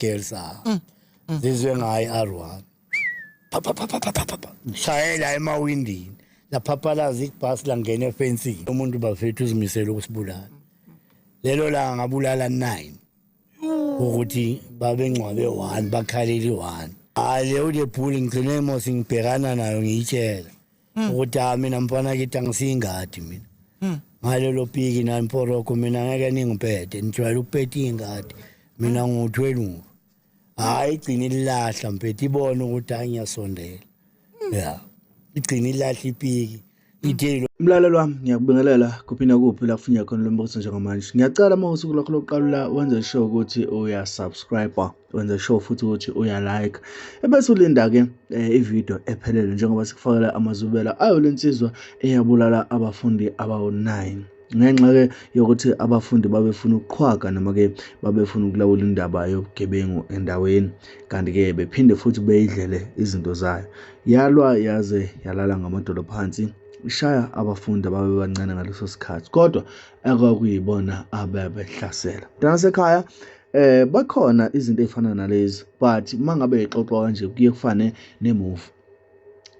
girls zizwe ngayo R1 shayela emawindini laphaphalaza ibhasi langena efensini umuntu bafethu uzimisela ukusibulala lelo la ngabulala 9 ukuthi babengcwabe 1 bakhaleli 1 leyo le bullying ngicine mose ngibhekana nayo ngiyitshela ukuthi mina mfana kithi angisingadi mina ngalelo piki namporoko mina ngeke ningiphethe nijwayele ukuphetha ingadi mina nguthelungu hayi igcina ilahla mphethe ibona ukuthi angiyasondela yeah igcina ilahla ipiki ithelo Mlalelo wami ngiyakubingelela kuphina kuphi la kufinya khona lo mbuzo njengamanje. Ngiyacela mawusuku lakho lokuqala wenze sure ukuthi uya subscribe, wenze sure futhi ukuthi uya like. Ebese ulinda ke ivideo ephelele njengoba sikufakela amazubela ayo lensizwa eyabulala abafundi abawu9. Ngenxa ke yokuthi abafundi babefuna ukuqhwaga noma ke babefuna ukulawula indaba yobugebengu endaweni kanti ke bephinde futhi beyidlele izinto zayo. Yalwa yaze yalala ngamadolo phansi. Ishaya abafundi ababebancane ngaleso sikhathi kodwa akakuyibona ababehlasela. Nasekhaya bakhona izinto ezifana nalezi but mangabe exoxwa kanje kuye kufane nemovie.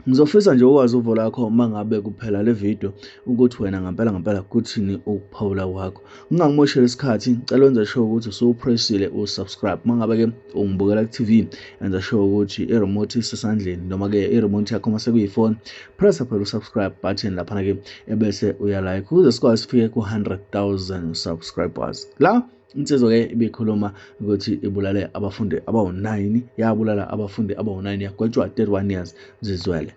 Ngizofisa nje ukwazi uvo lakho mangabe kuphela le video ukuthi wena ngempela kuthini ukuphawula kwakho. Ngingangimoshela isikhathi, ngicela wenze sure ukuthi usupressile usubscribe. Mangabe ke ungibukela ku TV, yenza sure ukuthi i-remote isesandleni noma ke i-remote yakho mase kuyifone, press phela usubscribe button lapha ke ebese uya like ukuze sikwazi sifike ku 100,000 subscribers. La insizwa ke ibikhuluma ukuthi ibulale abafundi abawu9, yabulala abafundi abawu9 yagwetshwa 31 years zizwele.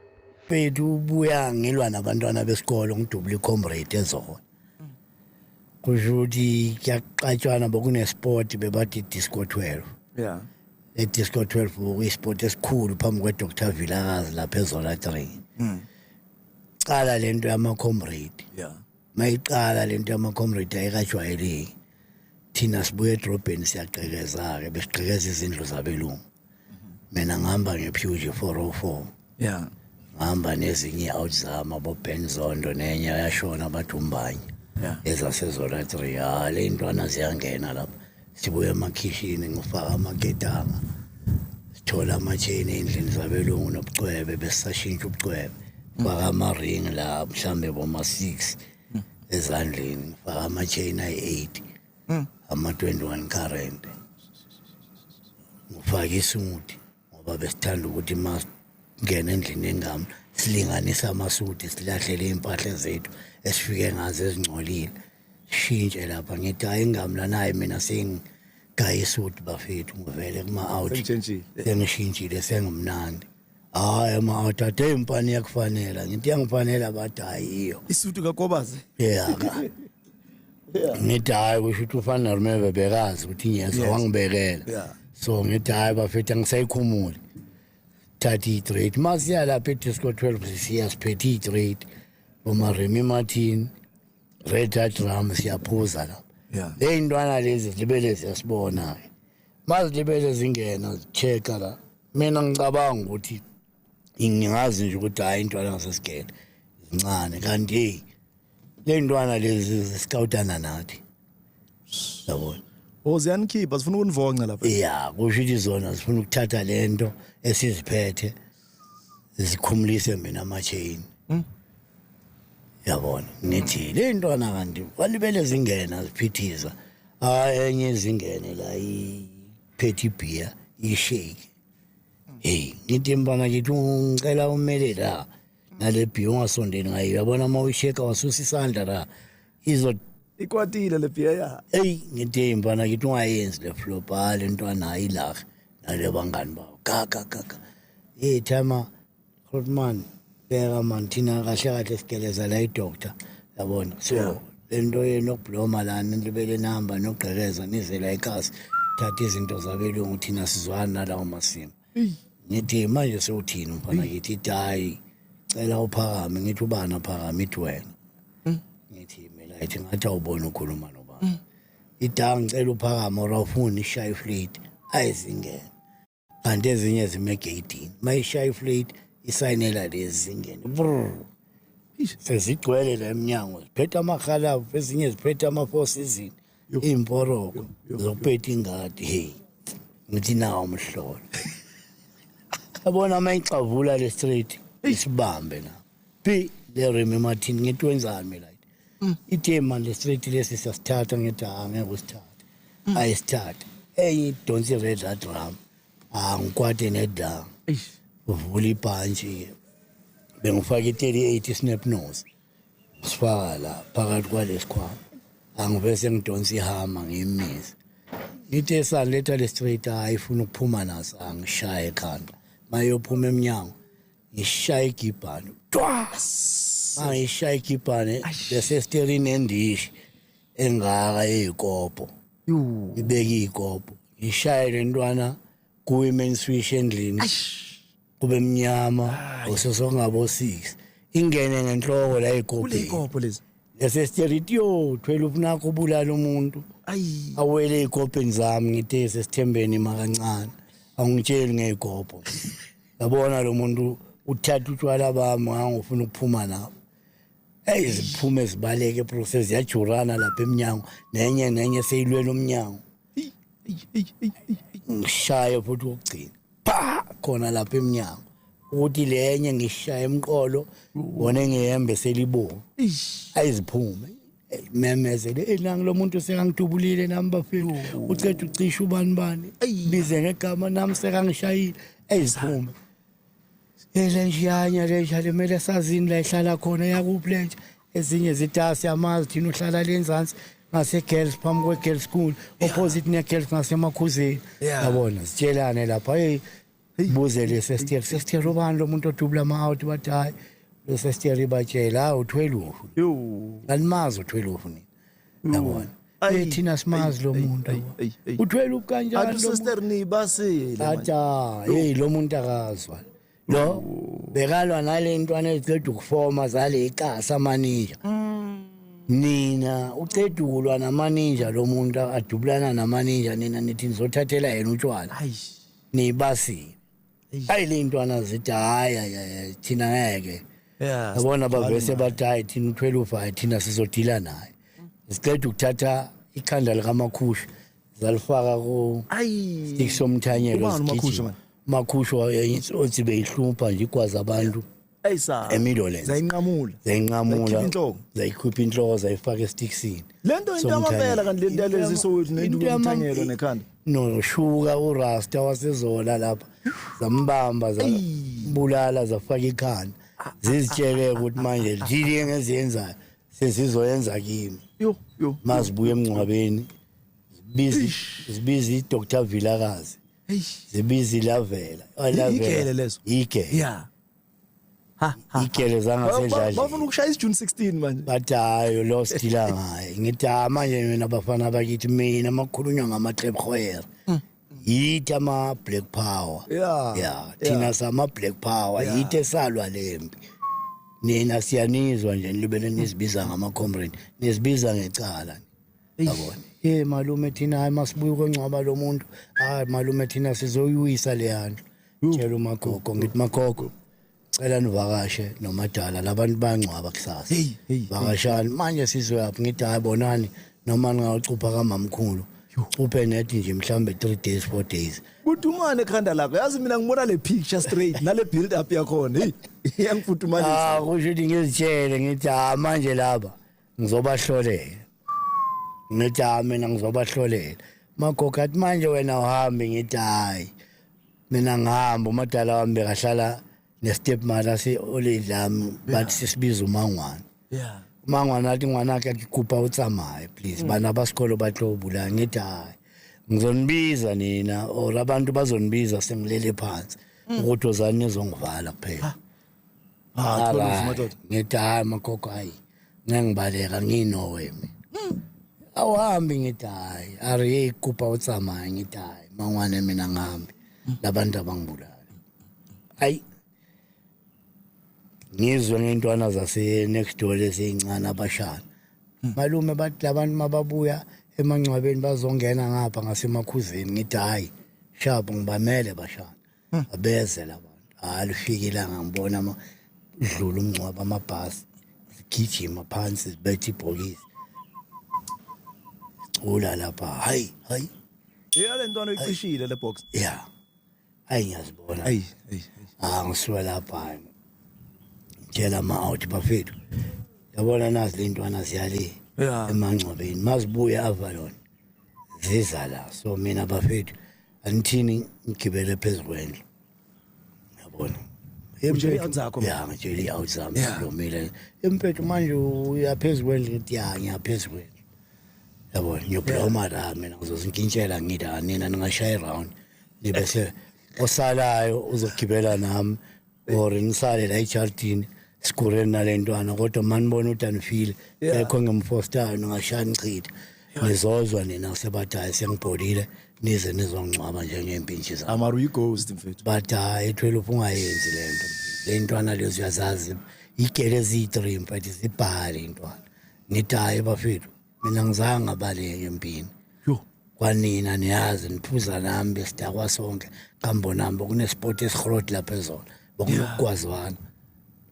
Bethu ubuya ngilwa nabantwana besikolo ngidubula icomrade ezona. Kusho ukuthi kuyaqatshwana bokune sport bebathi disco 12. Yeah. Le disco 12 kuyisport esikhulu phambi kwe Dr Vilakazi lapha eZola 3. Qala lento yama comrade. Yeah. Mayiqala lento yama comrade ayikajwayeleki. Thina sibuye edrobheni siyaqhekeza ke besiqhekeza izindlu zabelungu. Mina ngihamba ngePuge 404. Yeah. Ngihamba nezinye outzama boBenzondo nenye yashona abadumbanye. Yeah. EzaseZola 3 le ntwana ziyangena lapha. Sibuye emakhishini ngifaka amagedanga. Sithola amachain endlini zabelungu nobucwebe besashintsha ubucwebe. Faka ama-ring la mhlambe boma 6 ezandleni faka amachain ay8. Ama-21 current ngifake isuti ngoba besithanda ukuthi masingena endlini engami silinganisa amasuti silahlele impahla zethu esifike ngazo ezingcolile shintshe lapha ngithi hayi ingami la nayi mina sengigaya isuti bafethu ngivele kuma-out sengishintshile sengimnandi hayi ama-out ade impani yakufanela ngithi yangifanela bathi hayiyo isuti kaKobazi yeah ngithi hayi kusho ukuthi ufana Rumeve bekazi ukuthi yes wangibekela so ngithi hayi bafethu angisayikhumuli thatha i-trade masiya lapha edisco 12 siya siphethe i-trade uMaremi Martin Red Hat Drum siyaphuza lapha le ntwana lezi zilibele siyasibona mazilibele zingena zicheka la mina ngicabanga ukuthi ngingazi nje ukuthi hayi intwana ngasesigele zincane kanti hey le ntwana lezi ziscoutana nathi yabona ziyanikhipa zifuna ukunivonca lapha yeah kusho ukuthi zona zifuna ukuthatha lento esiziphethe zikhumulise mina amachain yabona ngithi le ntwana kanti walibele zingena ziphithiza enye izingene la iphethe beer ishake hey ngithi mbana ngithi ngicela umele la nale beer ungasondeli ngayo yabona mawusheka wasusa isandla la izo ikwatile le beer ya hey ngithi mbana ngithi ungayenzi le flopal intwana ayila nale bangani bawo gaga hey thama Rodman beka man thina kahle kahle sigeleza la idoctor yabona so lento yenokubloma lana nilibele namba nogqekeza nize la ekhasi thatha izinto zabelungu thina sizwana nalawo masimo ngithi manje sewuthini mfana ngithi hayi cela uphakame ngithi ubana phakame ithi wena ngithi mina ithi ngathi awubona ukhuluma nobani idanga ngicela uphakame awufuni ishaye fleet ayizingene kanti ezinye zimegeyidini mayishaye fleet isayinela lezi zingene sezigcwele la eminyango ziphethe amakhalavu ezinye ziphethe ama-4 season imporoko zokuphetha ingadi hey ngithi nawo umhlolo yabona mayixavula le street isibambe na pi le Remy Martin ngithi wenzani mina ithe man le street lesi siyasithatha ngithi ngeke usithathe ayisithathe donsi red drum ngikwade nedla uvula ibhantshi bengifaka i-38 snap nose sifaka la phakathi kwalesikhwama angivese ngidonsa ihama ngiyimisa ngithe esaletha le street ayifuna ukuphuma naso angishaye ekhanda mayophuma eminyango ngishaya igibhane ngishaya igibhane bese steering endishi engaka eyikopo ibeke ikopo ngishaya le ntwana ku-women's swish endlini kube mnyama ososongabo 6 ingene ngenhloko la ekopeni Ikopo lezi. lese steritio 12 nakho bulala umuntu awele ikopeni zami ngithe sesithembeni makancane angitsheli ngeyikopo yabona lo muntu uthatha utshwala bami ngangofuna ukuphuma nabo ziphume zibaleke process yajurana lapha eminyango nenye seyilwela umnyango ngishaye futhi ukugcina khona lapha eminyango ukuthi lenye ngishaye emqolo wona ngiyembe selibonga ayiziphume memezele elanga lo muntu sekangidubulile nami bafika uceda ucisha ubani bize ngegama nami sekangishayile ayiziphume elenjiyanya le mele sazini la ihlala khona yakuplentsha ezinye zitasi amazi thina uhlala lenzansi ngase-girls phambi kwe-girls school opposite ne-girls ngasemakhuzeni yabona sitshelane lapha buze lesesteri ubani lo muntu odubula ama-out bathi hayi lesesteri batshela u-12 alimazi u-12 nina yabona thina simazi lo muntu u-12 kanjani Sister nibasile. athi lo muntu akazwa lo bekalwa nale ntwana eziceda ukufoma zale ikasa maninja nina uceda ukulwa namaninja lo muntu adubulana namaninja nina nithi nizothathela yena utshwala nibasile hayi le ntwana zithi hayi thina ngeke yabona bavese bathi hayi thina u-12 hayi thina sizodila naye siceda ukuthatha ikhanda likamakhusha zalifaka ku-stick somthanyelo makhusho othi beyihlupha nje ikwazi abantu emidolence zayikhupha inhloko zayifaka estikisini lento into amabela kanti lento yalezi sowethu nendukumthanyelo nekhanda noshuka urasta wasezola lapha zambamba zabulala zafaka ikhanda zizitshele ukuthi manje lili engeziyenzayo sezizoyenza kimi mazibuye emngcwabeni zibizi iDr Vilakazi zibizi Lavela igele lezo igele zangasendlali bafuna ukushaya June 16 manje bathi hayi lo sidila ngaye ngithi manje mina abafana bakithi mina makhulunywa ngama-trephoer yithi ama-black power thina sama-black power yithi esalwa lempi nina siyanizwa nje nilibele nizibiza ngama-comrade nizibiza ngecala yabona malume thina hayi masibuye ukongcwaba lo muntu hayi malume thina sizoyuyisa le handle tshela umagogo ngithi magogo cela nivakashe nomadala labantu bangcwaba kusasa vakashani manje sizoyaphi ngithi hayi bonani noma ningawucupha kamamkhulu uphe nethi nje mhlambe 3 days 4 days kuthumane ekhanda lakho yazi mina ngibona le picture straight nale build up yakhona yangifudumanisa kusho ukuthi ngizitshele ngithi manje laba ngizobahlolela ngithi mina ngizobahlolela magogo athi manje wena uhambe ngithi hayi mina ngihamba umadala wami bekahlala ne-stepmother se-olidlami bathi sisibiza umangwana umangwana athi ngwanakhe akikhupha utsamaye please bana basikolo bahlobula ngithi hayi ngizonibiza nina or abantu bazonibiza sengilele phansi ukuthi ozani nizongivala kuphela ngithi hayi magogo hayi ngibaleka nginowemi awuhambi ngithi hayi ari ikhupha utsamaye ngithi hayi mangwane mina ngihambe labantu abangibulala hayi ngizwe ngentwana zase next door lezincane abashana malume bathi labantu mababuya emangcwabeni bazongena ngapha ngasemakhuzeni ngithi hayi shabo ngibamele bashana abeze labantu alifikile ngibona idlula umncwaba amabhasi sigijima phansi sibethe ibhokisi ula lapha hayi yale ntwana uyicishile le box. Yeah. Hayi ngiyazibona. Hey. Ngisuka lapha. Tshela ama-out bafethu. Yabona nazi le ntwana ziyale Yeah. emangcwabeni. Mazibuya Avalon. Ziza la. So mina bafethu anithini ngigibele phezulu kwendlu. Yabona. Utshele i-out zakho, man. Yeah, ngitshele i-out zami Yeah. ngilomile. Empethu manje uyaphezulu kwendlu ngithi ya ngiyaphezulu kwendlu. Yabona ngiyobloma la mina ngizozinkintshela ngithi nina ningashaya around. Bese osalayo uzogibela nami or ngisale la ejardini sikureni nalentwana kodwa manibona ukuthi anifile Yeah. ekho ngimfostayo ngashaya ngichitha ngizozwa nina sebadayi sengibhodile nize nizongcwaba njengempintshi zami Amaru i-ghost mfethu. but ethwele ungayenzi lento lentwana lezo uyazazi igele ezi3 mfethu zibhale intwana nithi hayi bafethu mina ngizange ngabaleke empini Yo. kwanina niyazi niphuza nami besidakwa sonke kambonamba kunesport esihrod lapha ezona bokunokugwazwana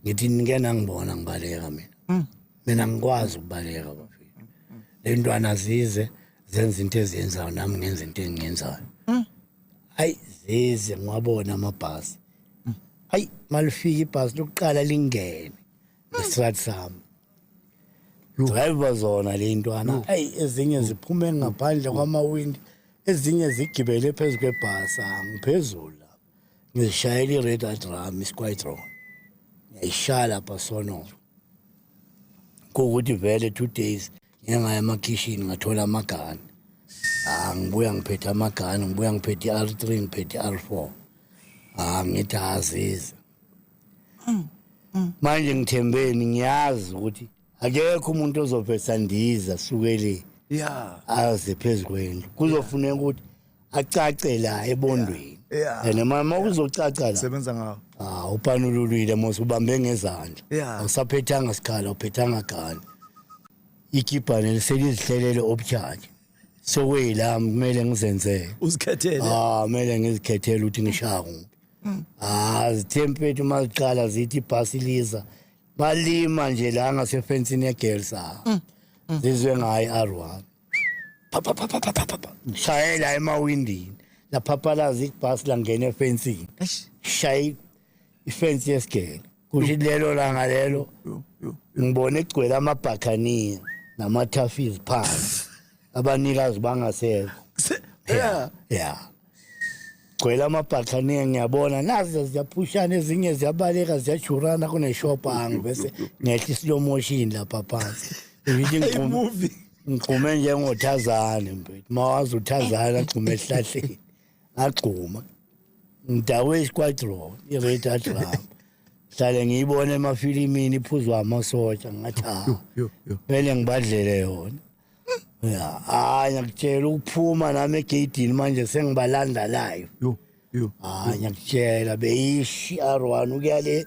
ngithi ngena ngibona ngibaleka mina ngikwazi ukubaleka bafethu le ntwana zize zenza into eziyenzayo nami ngenza into engiyenzayo hayi zize ngwabona amabhasi hayi malifika ibhasi lokuqala lingene ngestraat sami driver zona le ntwana hayi ezinye ziphuma ngaphandle kwamawindi ezinye zigibele phezulu kwebhasi ngiphezulu la ngishayela i-radar drum isquadron ngiyishaya lapha sono kukuthi vele 2 days ngingaya emakhishini ngathola amagani ngibuya ngiphethe amagani ngibuya ngiphethe i-R3 ngiphethe i-R4 ngithi azize manje ngithembeni ngiyazi ukuthi akekho umuntu ozophetha ndiza sukele Yeah. aze phezulu kwendlu kuzofuneka ukuthi acace la ebondweni Yeah. and mama uzocaca la Sebenza ngawo. upanululile mose ubambe ngezandla Yeah. awusaphethanga sikhala uphethanga gani ikibhane liselizihlelele obcharge sokweyilami kumele ngizenzele Uzikhethele. kumele ngizikhethele ukuthi ngishaya kuphi zithempethu maziqala zithi ibhasi liza balima nje la ngasefensini yegirls zizwe ngayo i-R1 ngishayela emawindini laphaphalaza ibhasi langena efensini shayi ifensi yesigele kusho lelo langa lelo ngibone egcwele amabhakhaniya namathafizi phansi abanikazi bangasekho yeah gcwele amabhakhaniya ngiyabona nazi ziyaphushana ezinye ziyabaleka ziyajurana kuneshopa bese ngehla slow motion lapha phansi ngithi movie. ngixhume njengothazane mfethu mawazi uthazana axhume esihlahleni agxuma ngidawe isquadron i-radar drum hlale ngiyibona emafilimini iphuzwa amasotsha ngathi vele ngibadlele yona ngiyakutshela ukuphuma nami egeyidini manje sengibalanda live ngiyakutshela beyishi R1 ukuyale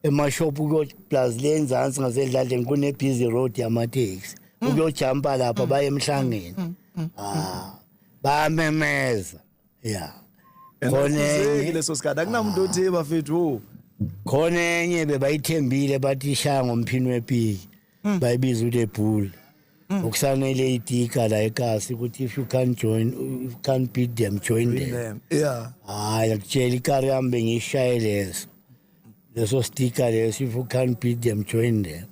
emashophu kuyoplaza le enzansi ngasedladleni kune-busy road yamateksi ukuyojampa lapha baye emhlangeni bayamemeza Khonenye leso sikhathi akunamuntu othi bafethu. khona enye bebayithembile bathi ishaya ngomphini wepiki bayibiza ukuthi ebull okusanele itika la ekasi ukuthi if you can't beat them join them Yeah. akutshela ikari yami bengiyishaye leso sticker leso if you can't beat them join them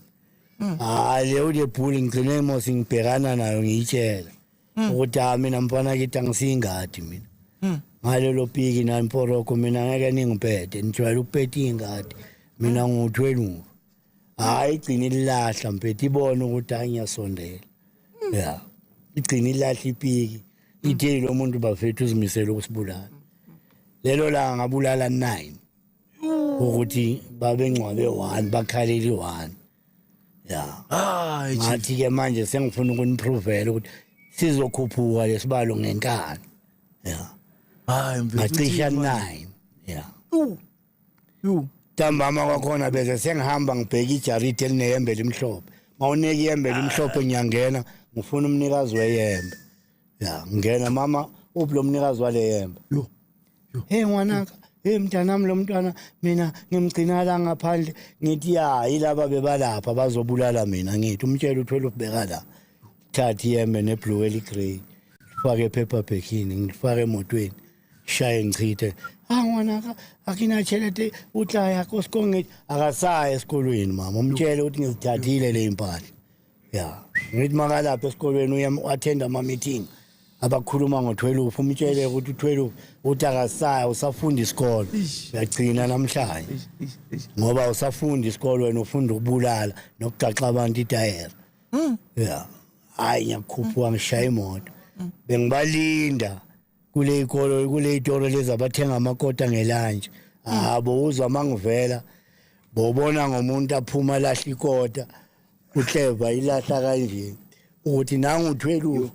leyo le bull ngigcine mos ngibhekana nayo ngiyitshela ukuthi mina mfana kithi angisiyingadi mina ngalelo piki namporoko mina ngeke ningiphethe nijwayele ukuphetha ingadi mina ngu-12 igcina ilahla mpethe ibona ukuthi ngiyasondela igcina ilahla ipiki ithe lo muntu bafethu uzimisele ukusibulala lelo la ngabulala 9 ukuthi babengcwabe 1 bakhaleli 1 ngathi ke manje sengifuna ukunimprovela ukuthi sizokhuphuka lesibalo ngenkani ngacisha 9 ntambama kwakhona bese sengihamba ngibheka ijaridi elinehembe elimhlophe mawunika ihembe elimhlophe ngiyangena ngifuna umnikazi weyembe ngingena mama uphi lo mnikazi wale yembe hey ngwanaka hey mntanami lo mntwana mina ngimgcina la ngaphandle ngithi yilaba bebalapha bazobulala mina ngithi umtshela uthole ukubeka la thatha ihembe neblue eligrey ngifake paper backini ngifake emotweni shaye ngichithe ngwana akinachelete utla yakho sikonge akasaya esikolweni mama umtshele ukuthi ngizithathile le impahla ya ngithi makalapha esikolweni uyattenda ama meeting abakhuluma ngo12 umtshele ukuthi u12 uthi akasaya usafunda isikolo uyagcina namhlanje ngoba usafunda isikolo wena ufunda ukubulala nokugaxa abantu itayera ya hayi ngiyakhuphuka ngishaya imoto bengibalinda kule ikolo kule itoro lezabathenga amakota ngelanje abo uzwa mangivela bobona ngomuntu aphuma lahla ikota uhleva ilahla kanje ukuthi nangu u12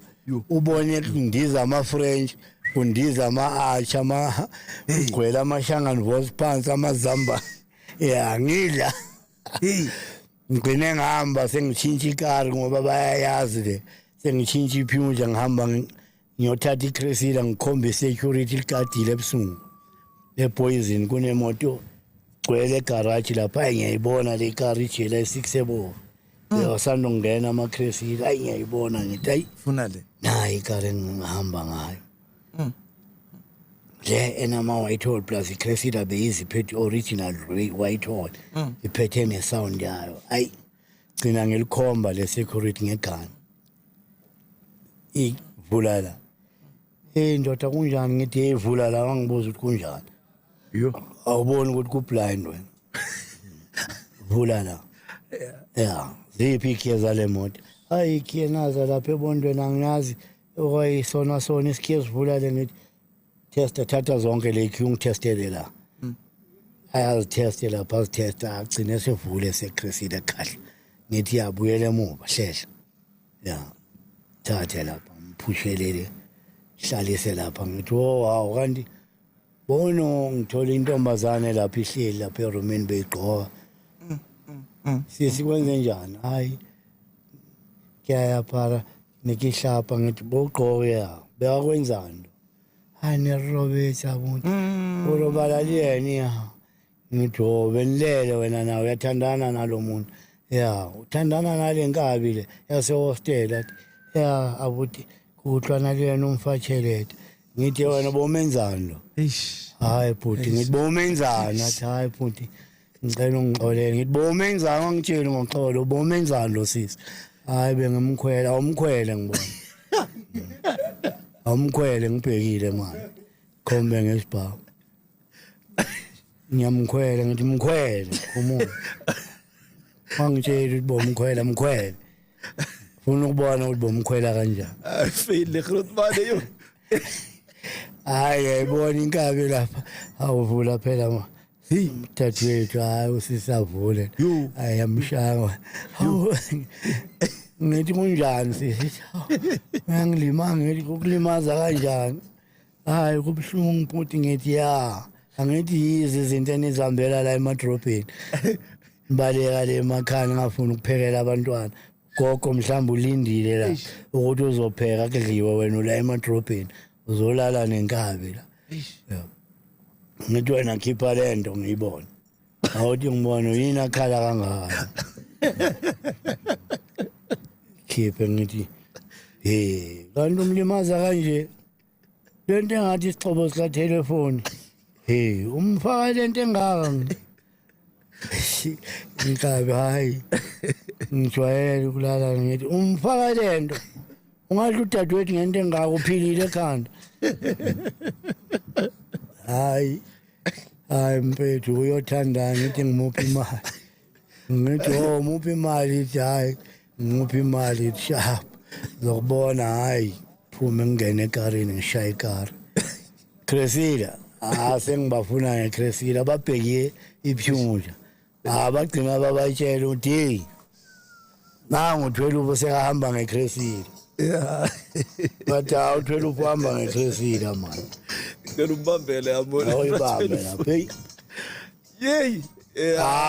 ubone ndiza ama French undiza ama Acha ama ugwela amashangani voice pants amazamba ya ngidla ngicine ngihamba sengitshintsha ikari ngoba bayayazi le sengitshintsha iphunja ngihamba ngiyothatha iCressida ngikhombe security likadile ebusungu ePoison kunemoto gcwele egarage lapha ngiyayibona le car ijela e6 yosanda ngena amaCressida ayi ngiyayibona ngithi ayi funa le nayi ikari ngihamba ngayo le enama Whitehall plus iCressida beyiziphethe original Whitehall iphethe nesound yayo ayi gcina ngilikhomba le security ngegani ivulala ndoda kunjani ngithi evula la wangibuza ukuthi kunjani yo awuboni ukuthi ku blind wena vula la ya ziphi ikheza le moto hayi ikhenaza lapha ebondweni angiyazi okuyisona sona isikhe sivula le ngithi test thatha zonke le iqhu ngitestele la ayazitestela phasi testa agcine sevule seCressida kahle ngithi yabuyele emuva hlehla ya thatha lapha mpushelele hlalise lapha ngithi wow kanti bono ngithola intombazane lapha ihleli lapha eroomini beyigqoka sikwenze njani hayi kaya para nikihlapha ngithi bogqoke ya beyakwenzani hayi neRobert abuntu urobala liyeni ya ngithi benilele wena nawe uyathandana nalomuntu ya uthandana nalenkabi le yase hostel ya abuti kuhlwana lena umfatshelete ngithi wena bomenzani lo hayi bhuti ngithi bomenzani athi hayi bhuti ngicela ungixolele ngithi bomenzani angitshela ngoxolo bomenzani lo sisi hayi bengimkhwela awumkhwele ngibona awumkhwele ngibhekile manje khombe ngesibhawu ngiyamkhwela ngithi mkhwele umuntu mangitshela ukuthi bomkhwela mkhwele ufuna ukubona ukuthi bomkhwela kanjani ayifile Grootman yo hayi yayibona inkabi lapha awuvula phela ma dadewethu hayi usisavule hayi yamshaya ngithi kunjani sisi ngangilima ngithi ukulimaza kanjani hayi kubuhlungu futhi ngithi ya angithi yizi izinto enizihambela la emadrobheni baleka le emakhaya ngafuna ukuphekela abantwana gogo mhlawumbe ulindile la ukuthi uzopheka kudliwe wena la emadrobheni uzolala nenkabi la ngithi wena khipha lento ngiyibona awuthi ngibona yini akhala kangaka khiphe ngithi kanti umlimaza kanje lento engathi isixhobo sika telefoni umfaka lento engaka inkabi hayi ngijwayele ukulala ngithi umfaka lento ungadla udadewethu ngento engaka uphilile ekhanda hayi mpethu uyothanda ngithi ngimuphi imali ngithi muphi imali hayi ngimuphi imali sharp zokubona hayi phume ngene ekarini ngishaya ikari Cressida sengibafuna ngeCressida babheke iphunja bagcina babatshela ukuthi nangu 12 sekahamba ngeCressida bathi awu 12 uhamba ngeCressida manje ngicela umbambele yabona awuyibambe lapha yey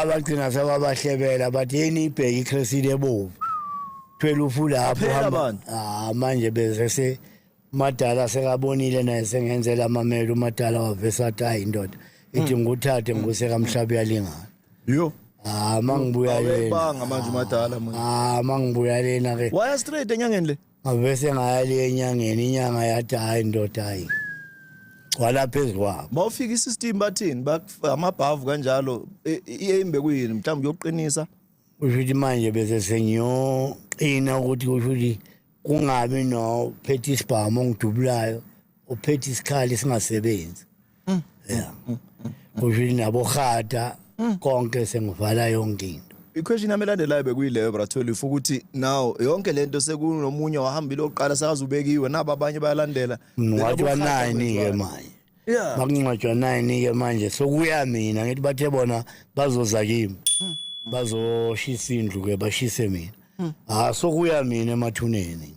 bagcina sebabahlebela bathi yini ibheke iCressida ebovu 12 lapho hamba manje bese Madala sekabonile naye sengenzela amamelo uMadala wavesathi hayi indoda ithi nguthathe nguseka Mhlabi yalingana yo mangibuya lena awebanga manje uMadala manje mangibuya lena ke waya straight enyangeni le ngavese ngayali enyangeni inyanga yathi hayi ndoda hayi wala phezulu kwabo Mawufika isystem bathini amabhavu kanjalo iyembe kuyini mhlawumbe yokuqinisa ushuthi manje bese sengiyoqina ukuthi ushuthi kungabi no phethe isibhamu ongidubulayo uphethe isikhali singasebenzi yeah ushuthi nabo khata konke sengivala yonke into iquestion yami elandelayo bekuyileyo bratholi ukuthi now yonke lento sekunomunye wahambile oqala sakazubekiwe naba abanye bayalandela ngwatshwa 9 ke manje yeah bakungcwatshwa 9 ke manje sokuya mina ngithi bathe bona bazoza kimi bazoshisa indlu ke bashise mina sokuya mina emathuneni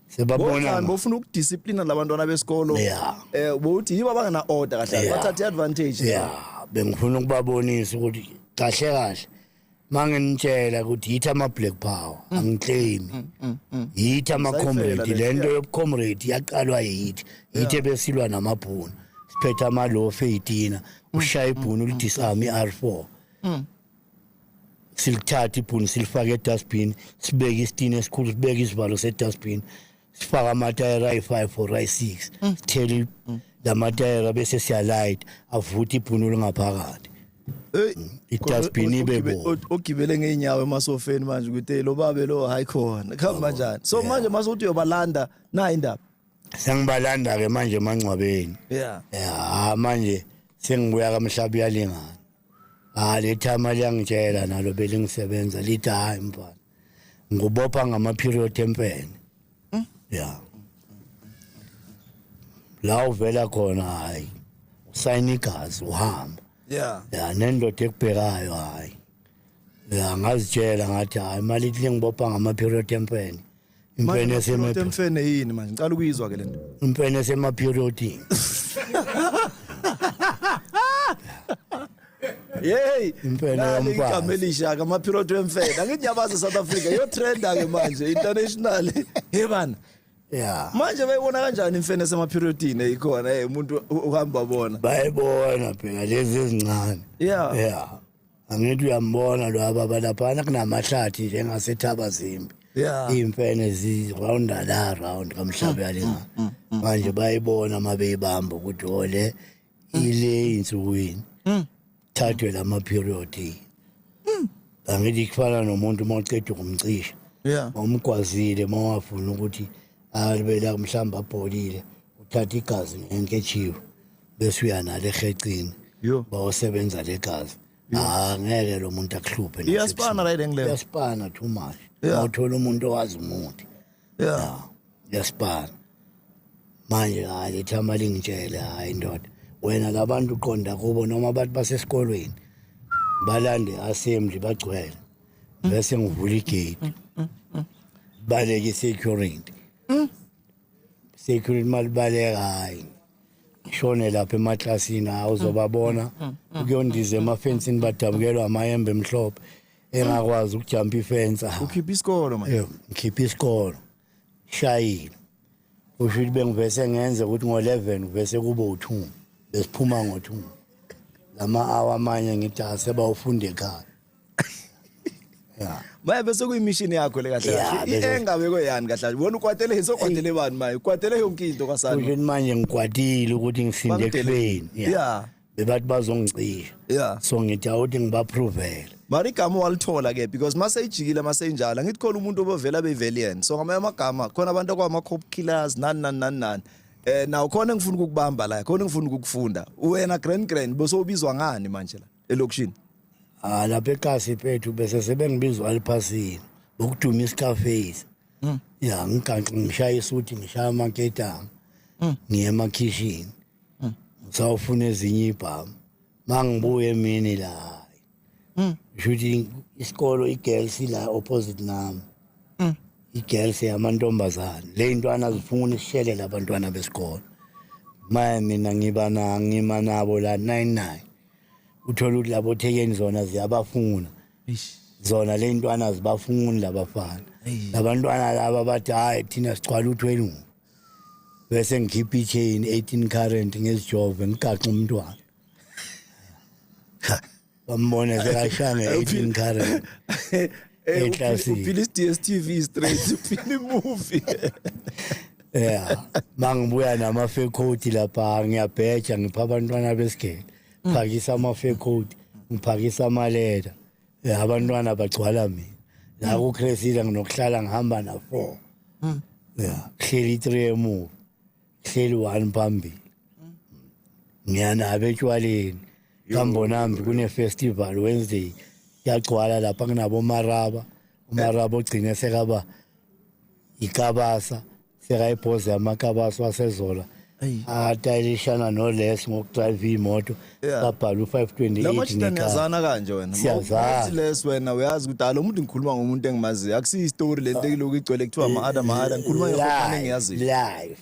sebabona bofuna ukudiscipline labantwana besikolo bothi yiba bangana order kahle bathathe advantage yeah bengifuna ukubabonisa ukuthi kahle kahle manginitshela ukuthi yithi ama black power angiclaim yithi ama comrade lento yobucomrade yaqalwa yithi besilwa namabhunu siphethe ama law 18 ushaya ibhunu lidisarm iR4 silithatha ibhunu silifaka edustbin sibeke isitini esikhulu sibeke isivalo sedustbin sifaka amatayera ayi5 or ayi6 sitheli lamatayera bese siyalight avutha ibhunu lingaphakathi idustbin ibebo ogibele ngeenyawo emasofeni manje ukuthi lo babe lo hayi khona khamba kanjani so manje masuthi uyobalanda na indaba sengibalanda ke manje emangcwabeni yeah manje sengibuya kamhlabi yalingana le thama liyangitshela nalo belingisebenza lithi hayi mfana ngubopha ngama period empene yeah la uvela khona hayi usayina igazi uhamba yeah nendoda ekubhekayo hayi yeah ngazitshela ngathi hayi mali ithi ngibopha ngama period empene impene empene yini manje ngicela ukuyizwa ke lento impene sema period Hey, impela yomfana. Ikamelisha kama period wemfela. Ngithi yabaza South Africa yo trend ke manje international. Hey bana. Yeah. Manje bayibona kanjani imfene sema periodini ikhona umuntu uhamba bona. Bayibona phela lezi ezincane. Yeah. Angithi uyambona lo abalaphana kunamahlathi njengasethaba zimbi. Yeah. Imfene zirounda la round kamhlabe yalingana. Manje bayibona mabeyibamba ukuthi ole ile insukwini. Thathwe lama period angithi kufana nomuntu mawuceda ukumcisha umgwazile mawafuna ukuthi alibela mhlamba abholile uthatha igazi ngenkechiwe bese uyanale ehecini bawosebenza legazi ngeke lo muntu akuhluphe iyasipana right engile iyasipana too much awuthola umuntu owazi umuthi iyasipana manje hayi thama lingitshele hayi ndoda wena labantu uqonda kubo noma abantu basesikolweni balande assembly bagcwele bese ngivula igate baleke security malibaleka hayi shone lapha emaklasini awuzobabona ukuyondiza emafensini badabukelwa amayembe emhlophe engakwazi ukujumpa ifence ukhipha isikolo manje ngikhipha isikolo shayile kusho ukuthi bengivese ngenze ukuthi ngo11 kuvese kube u2 besiphuma ngo2 lama hour amanye ngithi asebawufunda ekhaya yeah maye bese kuyimission yakho le kahle kahle engabe koyani kahle ubona ukwatele sokwatele bani maye ukwatele yonke into kwasana kusho manje ngikwatile ukuthi ngisinde ekufeni yeah bebathi bazongicisha so ngithi awuthi ngibaprovele mari igama walithola ke because mase ijikile mase injala ngithi khona umuntu obovela beValiant so ngamanye amagama khona abantu akwama cop killers nani na ukhona ngifuna ukukubamba la khona ngifuna ukukufunda wena grand bese ubizwa ngani manje la elokishini lapha eKasi phethu bese sebengibizwa aliphasini ukuduma iscafes ya ngiganqa ngishaya isuthi ngishaya amaketanga ngiye emakhishini sawufuna ezinye ibhamu mangibuye emini la juthi isikolo igirls la opposite nami igirls yamantombazana le intwana azifuna isishele abantwana besikolo maye mina ngima nabo la 99 uthola ukuthi labo thekeni zona ziyabafuna zona le intwana azibafuni labafana labantwana laba bathi hayi thina sicwala u12 bese ngikhipha ichain 18 current ngezijove ngigaxa umntwana bambona sekashanga 18 current eklasini. Uphila DStv straight uphila movie. Yeah, mangibuya nama fake coat lapha ngiyabheja ngipha abantwana besigele. Phakisa ama fake coat, ngiphakisa amaleda. Abantwana bagcwala mina. La ku Cresida nginokuhlala ngihamba na 4. Yeah, hleli 3 emuva. Hleli 1 phambili. Ngiyana abetshwaleni. Kambonambi kune festival Wednesday. Yagcwala lapha kunabo maraba. Umaraba ogcine sekaba ikabasa. Sekayiphoza amakabasa wasezola. Atayilishana no Les ngokudrive imoto. Babhala u528. Lamachita ngiyazana kanje wena. Siyazana. Les wena uyazi ukuthi alo umuntu ngikhuluma ngomuntu engimaziyo. Akusiyi story lento eloku igcwele kuthiwa ama-ada ngikhuluma ngefana engiyaziyo. Live.